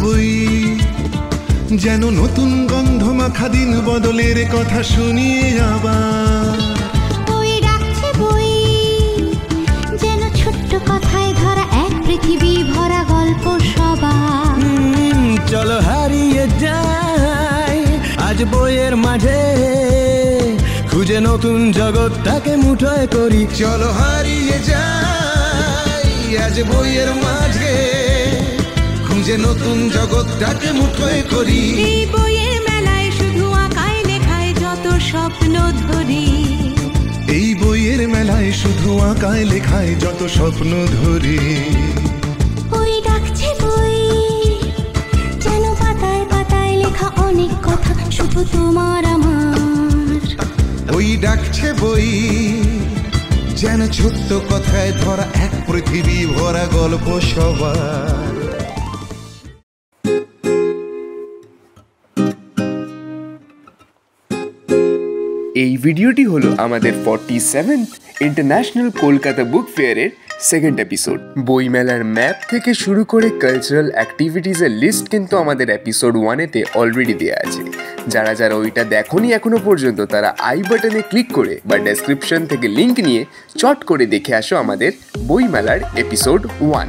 বই, যেন নতুন গন্ধ মাখা দিন বদলের কথা শুনিয়ে আবার। বই ডাকছে বই, যেন ছোট্ট কথায় ধরা এক পৃথিবী ভরা গল্প সবার। চলো হারিয়ে যাই আজ বইয়ের মাঝে, খুঁজে নতুন জগৎটাকে মুঠোয় করি। চলো হারিয়ে যাই আজ বইয়ের মাঝে, খুঁজে নতুন জগৎটাকে মুঠোয় করি। এই বইয়ের মেলায় শুধু আঁকায় লেখায় যত স্বপ্ন ধরি, এই বইয়ের মেলায় শুধু আঁকায় লেখায় যত স্বপ্ন ধরি। বই ডাকছে বই, যেন পাতায় পাতায় লেখা অনেক কথা শুধু তোমার আমার। বই ডাকছে বই, যেন ছোট্ট কথায় ধরা এক পৃথিবী ভরা গল্প সবার। এই ভিডিওটি হলো আমাদের 47th ইন্টারন্যাশনাল কলকাতা বুক ফেয়ারের সেকেন্ড এপিসোড। বইমেলার ম্যাপ থেকে শুরু করে কালচারাল অ্যাক্টিভিটিসের লিস্ট কিন্তু আমাদের এপিসোড 1-এতে অলরেডি দেওয়া আছে। যারা যারা ওইটা দেখোনি এখনো পর্যন্ত তারা আই বাটনে ক্লিক করে বা ডেসক্রিপশন থেকে লিঙ্ক নিয়ে চট করে দেখে আসো আমাদের বইমেলার এপিসোড 1।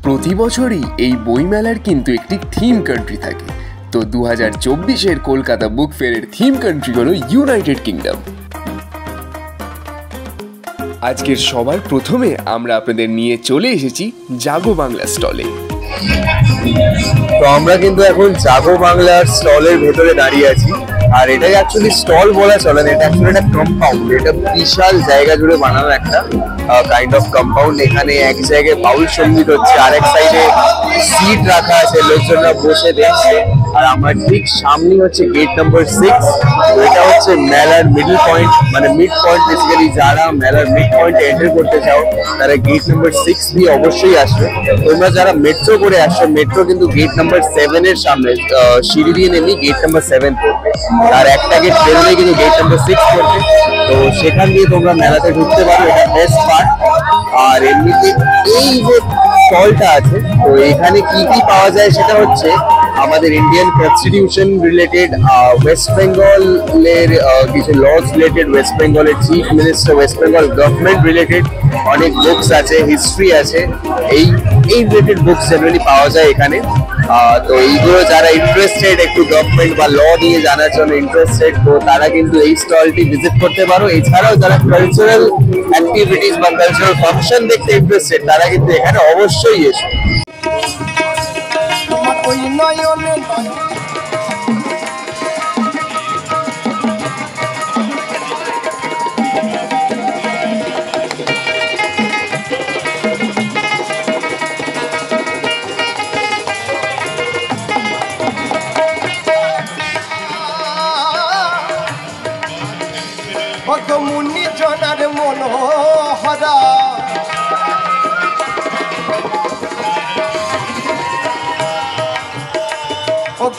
প্রতি বছরই এই বইমেলার কিন্তু একটি থিম কান্ট্রি থাকে। তো 2024-এর কলকাতা বুক ফেয়ারের থিম কান্ট্রি হলো ইউনাইটেড কিংডম। আজকের সবার প্রথমে আমরা আপনাদের নিয়ে চলে এসেছি জাগো বাংলা স্টলে। তো আমরা কিন্তু এখন জাগো বাংলার স্টলের ভেতরে দাঁড়িয়ে আছি। আর এটাকে অ্যাকচুয়ালি স্টল বলা চলে না, এটা অ্যাকচুয়ালি একটা কম্পাউন্ড। এটা বিশাল জায়গা জুড়ে বানানো একটা কাইন্ড অফ কম্পাউন্ড। এখানে এক জায়গায় বাউল সঙ্গীত হচ্ছে, আরেক সাইডে সিট রাখা আছে, লোকজনরা বসে দেখছে। আর আমার ঠিক সামনে হচ্ছে গেট নাম্বার 6। তো এটা হচ্ছে মেলার মিডল পয়েন্ট, মানে মিড পয়েন্ট। বেসিক্যালি যারা মেলার মিড পয়েন্টে এন্টার করতে চাও তারা গেট নাম্বার 6 দিয়ে অবশ্যই আসবে। তোমরা যারা মেট্রো করে আসছো, মেট্রো কিন্তু গেট নাম্বার 7 এর সামনে সিঁড়ি দিয়ে নেমে গেট নাম্বার 7 পড়বে। আর একটা গেট বেরোলে কিন্তু গেট নাম্বার 6 পড়বে। তো সেখান দিয়ে তোমরা মেলাতে ঢুকতে পারো, এটা বেস্ট পার্ট। আর এমনিতে এই যে স্টলটা আছে, তো এখানে কি কি পাওয়া যায় সেটা হচ্ছে আমাদের ইন্ডিয়ান কনস্টিটিউশন রিলেটেড, ওয়েস্ট বেঙ্গলের কিছু লস রিলেটেড, ওয়েস্ট বেঙ্গলের chief minister, West Bengal government related অনেক বুকস আছে, হিস্ট্রি আছে। এই রিলেটেড বুকস জেনারেলি পাওয়া যায় এখানে। তো এইগুলো যারা ইন্টারেস্টেড, একটু গভর্নমেন্ট বা ল নিয়ে জানার জন্য ইন্টারেস্টেড, তো তারা কিন্তু এই স্টলটি ভিজিট করতে পারো। এছাড়াও যারা কালচারাল অ্যাক্টিভিটিস বা কালচারাল ফাংশন দেখতে ইন্টারেস্টেড তারা কিন্তু এখানে অবশ্যই এসো। মুনি জনার মনোহরা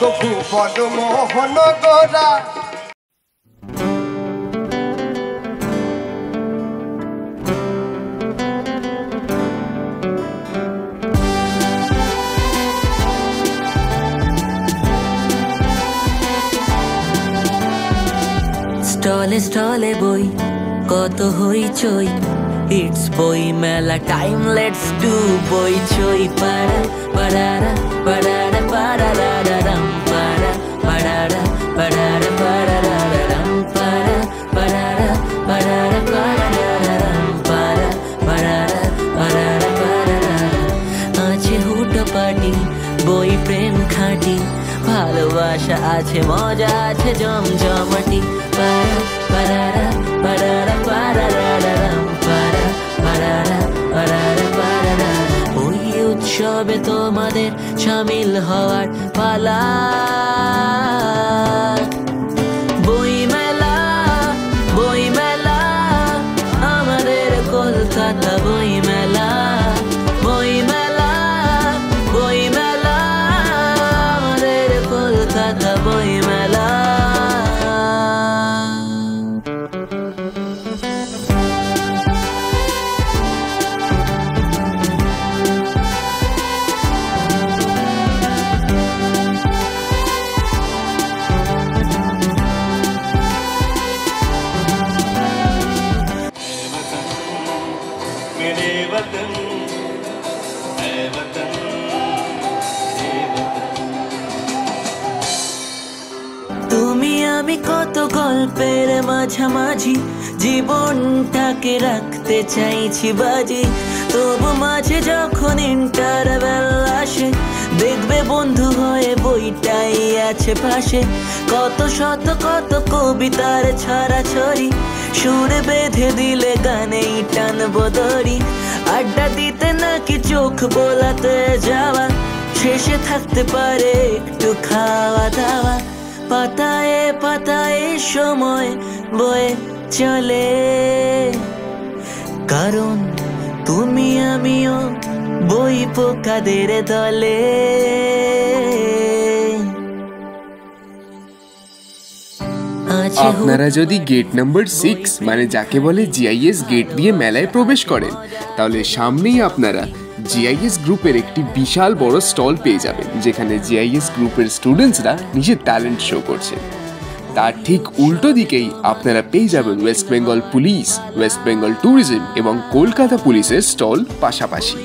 ভুবন মোহন গোরা। স্টলে স্টলে বই কত হইচই, ইটস বই মেলা টাইম, লেটস ডু বই চই। পাড়া পাড়ারা পাড়ারা পাড়ারারাম, পাড়া পাড়ারা পাড়ারা পাড়ারারাম, পাড়া পাড়ারা পাড়ারা পাড়ারারাম, পাড়া পাড়ারা পাড়ারা পাড়ারারাম। আছে হুটোপাটি বই প্রেম খাঁটি, ভালোবাসা আছে মজা আছে জমজমাটি। পাড়া পাড়ারা পাড়ারা পাড়ারারাম, পাড়া পাড়ারা পাড়ারা পাড়ারারাম। ওই উৎসবে তোমাদের শামিল হওয়ার পালা। বই মেলা বই মেলা আমাদের কলকাতা বই মেলা। বই মেলা বই মেলা আমাদের কলকাতা বই মেলা। গল্পের মাঝামাঝি জীবনটাকে রাখতে চাইছি বাজি। তবু মাঝে যখন ইন্টারভেল আসে দেখবে বন্ধু হয়ে বইটাই আছে পাশে। কত শত কত কবিতার ছড়াছড়ি সুরে বেঁধে দিলে গানেই টানবো দড়ি। আড্ডা দিতে নাকি চোখ বোলাতে যাওয়া, শেষে থাকতে পারে একটু খাওয়া দাওয়া। পাতায় পাতায় সময় বয়ে চলে, কারণ তুমি আমিও বই পোকাদের দলে। আপনারা যদি গেট নাম্বার 6 মানে যাকে বলে জিআইএস গেট দিয়ে মেলায় প্রবেশ করেন, তাহলে সামনেই আপনারা জিআইএস গ্রুপের একটি বিশাল বড় স্টল পেয়ে যাবেন, যেখানে জিআইএস গ্রুপের স্টুডেন্টসরা নিজের ট্যালেন্ট শো করছে। তার ঠিক উল্টো দিকেই আপনারা পেয়ে যাবেন West Bengal police, West Bengal tourism এবং কলকাতা পুলিশের স্টল পাশাপাশি।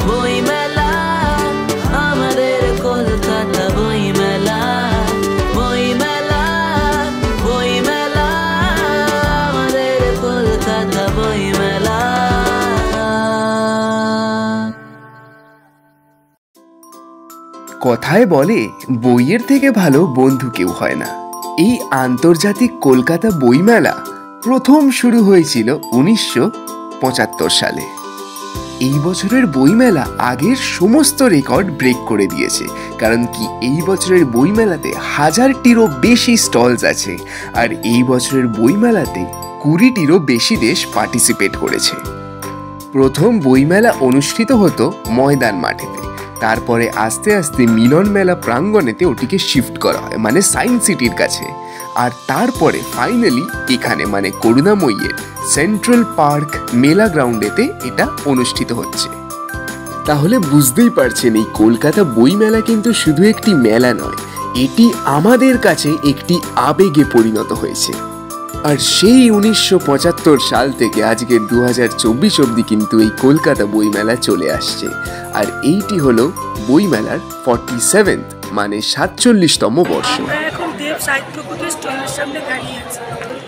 বই মেলা, আমাদের কলকাতা বই মেলা। বই মেলা, বই মেলা, আমাদের কলকাতা বই মেলা। কথায় বলে বইয়ের থেকে ভালো বন্ধু কেউ হয় না। এই আন্তর্জাতিক কলকাতা বইমেলা প্রথম শুরু হয়েছিল 1975 সালে। এই বছরের বইমেলা আগের সমস্ত রেকর্ড ব্রেক করে দিয়েছে, কারণ কি এই বছরের বইমেলাতে 1000টিরও বেশি স্টলস আছে, আর এই বছরের বইমেলাতে 20টিরও বেশি দেশ পার্টিসিপেট করেছে। প্রথম বইমেলা অনুষ্ঠিত হতো ময়দান মাঠেতে, তারপরে আস্তে আস্তে মিলন মেলা প্রাঙ্গণেতে ওটিকে শিফট করা হয়, মানে সায়েন্স সিটির কাছে। আর তারপরে ফাইনালি এখানে মানে করুণাময়ীর সেন্ট্রাল পার্ক মেলা গ্রাউন্ডেতে এটা অনুষ্ঠিত হচ্ছে। তাহলে বুঝতেই পারছেন এই কলকাতা বই মেলা কিন্তু শুধু একটি মেলা নয়, এটি আমাদের কাছে একটি আবেগে পরিণত হয়েছে। আর সেই 1975 সাল থেকে আজকের 2024 অবধি কিন্তু এই কলকাতা বইমেলা চলে আসছে। আর এইটি হলো বইমেলার 47th মানে 47তম বর্ষ।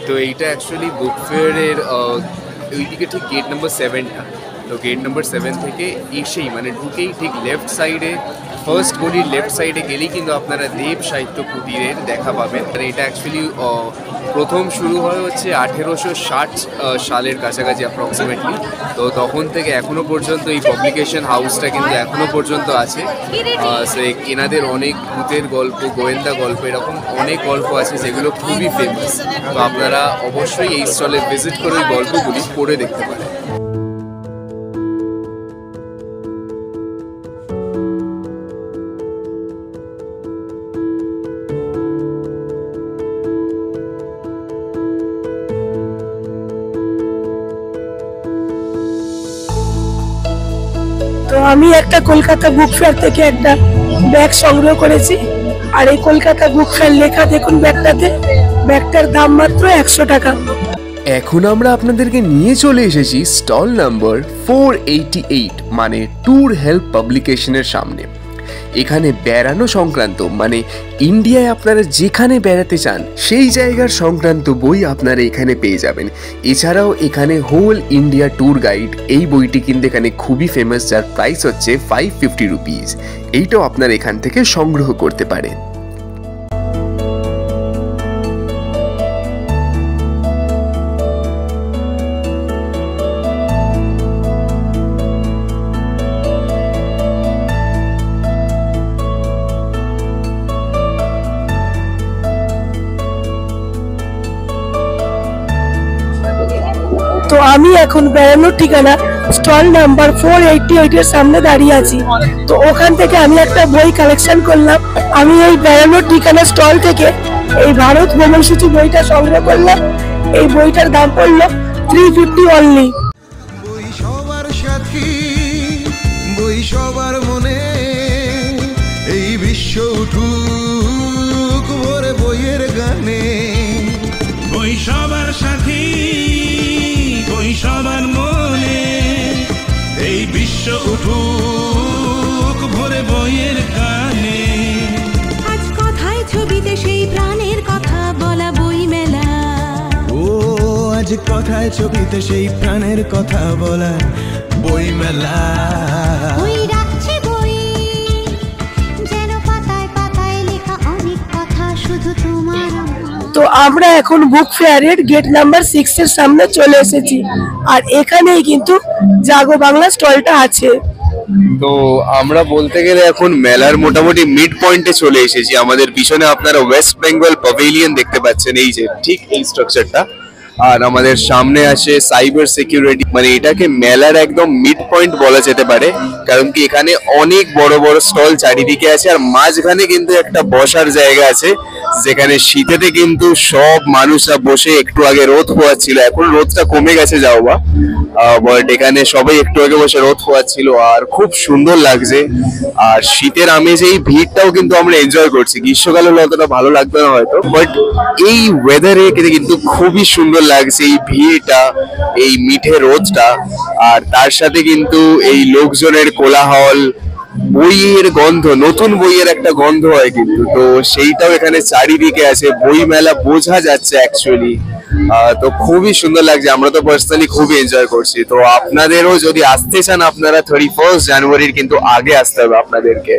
তো এইটা অ্যাকচুয়ালি বুক ফেয়ারের ওইদিকে ঠিক গেট নাম্বার 7টা। তো গেট নাম্বার 7 থেকে এসেই মানে ঢুকেই ঠিক লেফট সাইডে, ফার্স্ট গলির লেফট সাইডে গেলেই কিন্তু আপনারা দেব সাহিত্য কুটিরের দেখা পাবেন। আর এটা অ্যাকচুয়ালি প্রথম শুরু হয় হচ্ছে 1860 সালের কাছাকাছি অ্যাপ্রক্সিমেটলি। তো তখন থেকে এখনো পর্যন্ত এই পাবলিকেশন হাউসটা কিন্তু এখনো পর্যন্ত আছে। এনাদের অনেক ভূতের গল্প, গোয়েন্দা গল্প, এরকম অনেক গল্প আছে যেগুলো খুবই ফেমাস। তো আপনারা অবশ্যই এই স্টলে ভিজিট করে ওই গল্পগুলি পড়ে দেখতে পারেন। তো আমি একটা কলকাতা বুক ফেয়ার থেকে একটা ব্যাগ সংগ্রহ করেছি, আর এই কলকাতা বুক ফেয়ার লেখা দেখুন ব্যাগটাতে, ব্যাগটার দাম মাত্র 100 টাকা। এখন আমরা আপনাদেরকে নিয়ে চলে এসেছি স্টল নাম্বার 488 মানে ট্যুর হেল্প পাবলিকেশনের সামনে। এখানে বেড়ানো সংক্রান্ত মানে ইন্ডিয়ায় আপনারা যেখানে বেড়াতে চান সেই জায়গার সংক্রান্ত বই আপনারা এখানে পেয়ে যাবেন। এছাড়াও এখানে হোল ইন্ডিয়া ট্যুর গাইড, এই বইটি কিন্তু এখানে খুবই ফেমাস, যার প্রাইস হচ্ছে 550 রুপিস। এইটাও আপনারা এখান থেকে সংগ্রহ করতে পারেন। তো আমি এখন বেড়ানোর ঠিকানা স্টল নাম্বার 488 এর সামনে দাঁড়িয়ে আছি। তো ওখান থেকে আমি একটা বই কালেকশন করলাম। আমি এই বেড়ানোর ঠিকানা স্টল থেকে এই ভারত ভ্রমণ সূচি বইটা সংগ্রহ করলাম। এই বইটার দাম পড়লো 350 অনলি। বই সবার সাথী, বই সবার মনে, এই বিশ্ব উঠুক ভরে বইয়ের গানে। বই সবার সাথী, বই সবার মনে, এই বিশ্ব উঠুক ভরে বইয়ের গানে। আজ কথায় ছবিতে সেই প্রাণের কথা আজ কথায় ছবিতে সেই প্রাণের কথা বলা বইমেলা। বই রাখছে বই, যেন পাতায় পাতায় লেখা অনেক কথা শুধু তোমার আমার। তো আমরা এখন বুক ফেয়ারের গেট নাম্বার 6 এর সামনে চলে এসেছি, আর এখানেই কিন্তু জাগো বাংলা স্টলটা আছে। তো আমরা বলতে গেলে এখন মেলার মোটামুটি মিড পয়েন্টে চলে এসেছি। আমাদের পিছনে আপনারা ওয়েস্ট বেঙ্গল প্যাভিলিয়ন দেখতে পাচ্ছেন, এই যে ঠিক এই স্ট্রাকচারটা, আর আমাদের সামনে আছে সাইবার সিকিউরিটি। মানে এটাকে মেলার একদম মিড পয়েন্ট বলা যেতে পারে, কারণ কি এখানে অনেক বড় বড় স্টল চারিদিকে আছে, আর মাঝখানে কিন্তু একটা বসার জায়গা আছে, যেখানে শীতেতে কিন্তু সব মানুষরা বসে, একটু আগে রোদ পোয়াচ্ছিল, এখন রোদটা কমে গেছে যাও বা, বাট এখানে সবাই একটু আগে বসে রোদ পোয়াচ্ছিল, আর খুব সুন্দর লাগছে। আর শীতের আমেজে এই ভিড়টাও কিন্তু আমরা এনজয় করছি। গ্রীষ্মকালে হলে অতটা ভালো লাগবে না হয়তো, বাট এই ওয়েদারে কিন্তু খুবই সুন্দর লাগছে এই ভিড়টা, এই মিঠে রোদটা, আর তার সাথে কিন্তু এই লোকজনের কোলাহল, বইয়ের গন্ধ, নতুন বইয়ের একটা গন্ধ হয় কিন্তু, তো সেইটাও এখানে চারিদিকে আছে। বই মেলা বোঝা যাচ্ছে অ্যাকচুয়ালি, তো খুবই সুন্দর লাগছে। আমরা তো পার্সোনালি খুবই এনজয় করছি। তো আপনাদেরও যদি আসতে চান, আপনারা 31 জানুয়ারির কিন্তু আগে আসতে হবে আপনাদেরকে।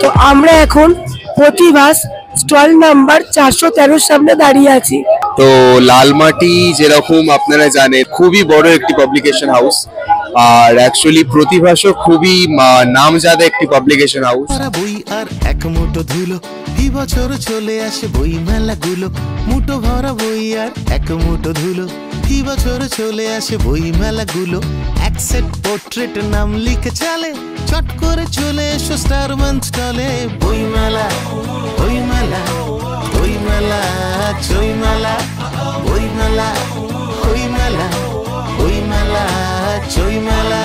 তো আমরা এখন প্রতিভাস স্টল নাম্বার 413 সামনে দাঁড়িয়ে আছি। তো লালমাটি যেরকম আপনারা জানেন খুবই বড় একটি পাবলিকেশন হাউস, আর অ্যাকচুয়ালি প্রতিভাসও খুবই নামজাদা একটি পাবলিকেশন হাউস। বই আর এক মুঠো ধুলো, এই বছর চলে আসে বই মেলাগুলো, মুঠো ভরা বই আর এক মুঠো ধুলো, এই বছর চলে আসে বই মেলাগুলো। এক সেট পোর্ট্রেট নাম লিখে চলে, চট করে চলে এসো স্টার মান্থ স্টলে। বই মেলা, বই মেলা, বই মেলা, চই মেলা, বই মেলা, বই মেলা, বই মেলা, চই মেলা।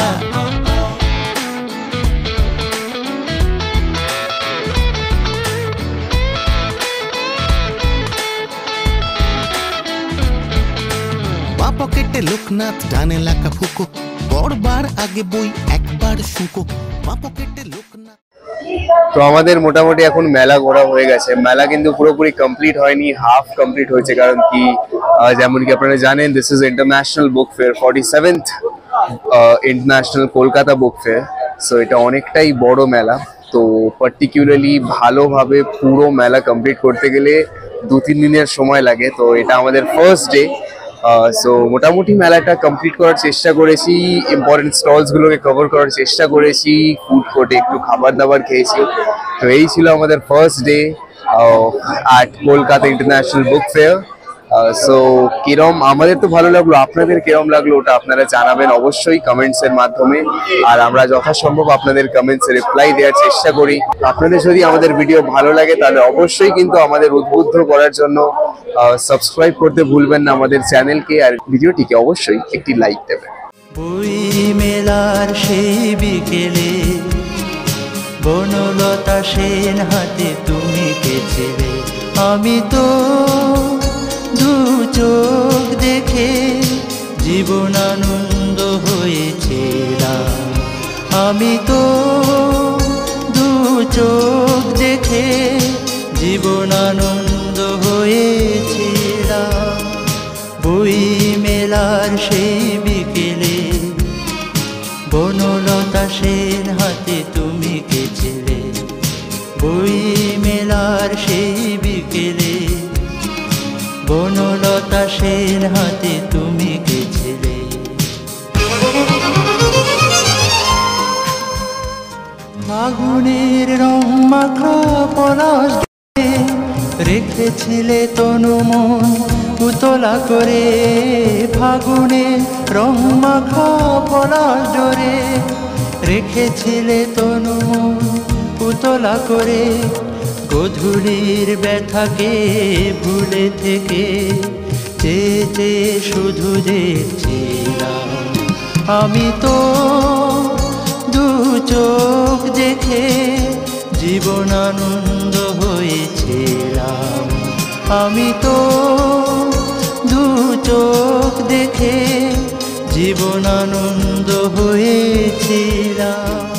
পকেটে লোকনাথ, ডানে লাকা ফুকো, বড়বার আগে বই একবার শুকো, বা পকেটে লোকনাথ। তো আমাদের মোটামুটি এখন মেলা ঘোরা হয়ে গেছে। মেলা কিন্তু পুরোপুরি কমপ্লিট হয়নি, হাফ কমপ্লিট হয়েছে, কারণ কি যেমন কি আপনারা জানেন, this is international book fair, 47th international Kolkata book fair. So এটা অনেকটাই বড় মেলা, তো পার্টিকুলারলি ভালোভাবে পুরো মেলা কমপ্লিট করতে গেলে 2-3 দিনের সময় লাগে। তো এটা আমাদের ফার্স্ট ডে। সো মোটামুটি মেলাটা কমপ্লিট করার চেষ্টা করেছি, ইম্পর্টেন্ট স্টলসগুলোকে কভার করার চেষ্টা করেছি, ফুড কোর্টে একটু খাবার দাবার খেয়েছি। তো এই ছিল আমাদের first day at Kolkata international book fair. So কিরম, আমাদের তো ভালো লাগলো, আপনাদের কিরম লাগলো ওটা আপনারা জানাবেন অবশ্যই কমেন্টসের মাধ্যমে, আর আমরা যথাসম্ভব আপনাদের কমেন্টসে রিপ্লাই দেওয়ার চেষ্টা করি। আপনাদের যদি আমাদের ভিডিও ভালো লাগে তাহলে অবশ্যই কিন্তু আমাদের উদ্বুদ্ধ করার জন্য সাবস্ক্রাইব করতে ভুলবেন না আমাদের চ্যানেলকে, আর ভিডিওটিকে অবশ্যই একটি লাইক দেবেন। বই মেলার সেই বিকেলে বনলতা সেন হাতে তুমি গেছিলে, আমি তো দু চোখ দেখে জীবন আনন্দ হয়েছিলাম, আমি তো দু চোখ দেখে জীবন আনন্দ হয়েছিলাম। বই মেলার সেই বিকেলে বনলতা সেন হাতে তুমি গেছিলে, বই মেলার সেই বিকেলে বনলতা সেন হাতে তুমি গেছিলে। ফাগুনের রং মাখা পলাশ রেখেছিলে তনু মন উতলা করে, ফাগুনের রং মাখা পলাশ ডোরে রেখেছিলে তনু মন উতলা করে। গধূলির ব্যথাকে ভুলে থেকে চেয়ে চেয়ে শুধু দেখছিলাম, আমি তো দু চোখ দেখে জীবন আনন্দ হয়েছিলাম, আমি তো চোখ দেখে জীবন আনন্দ হয়েছিলাম।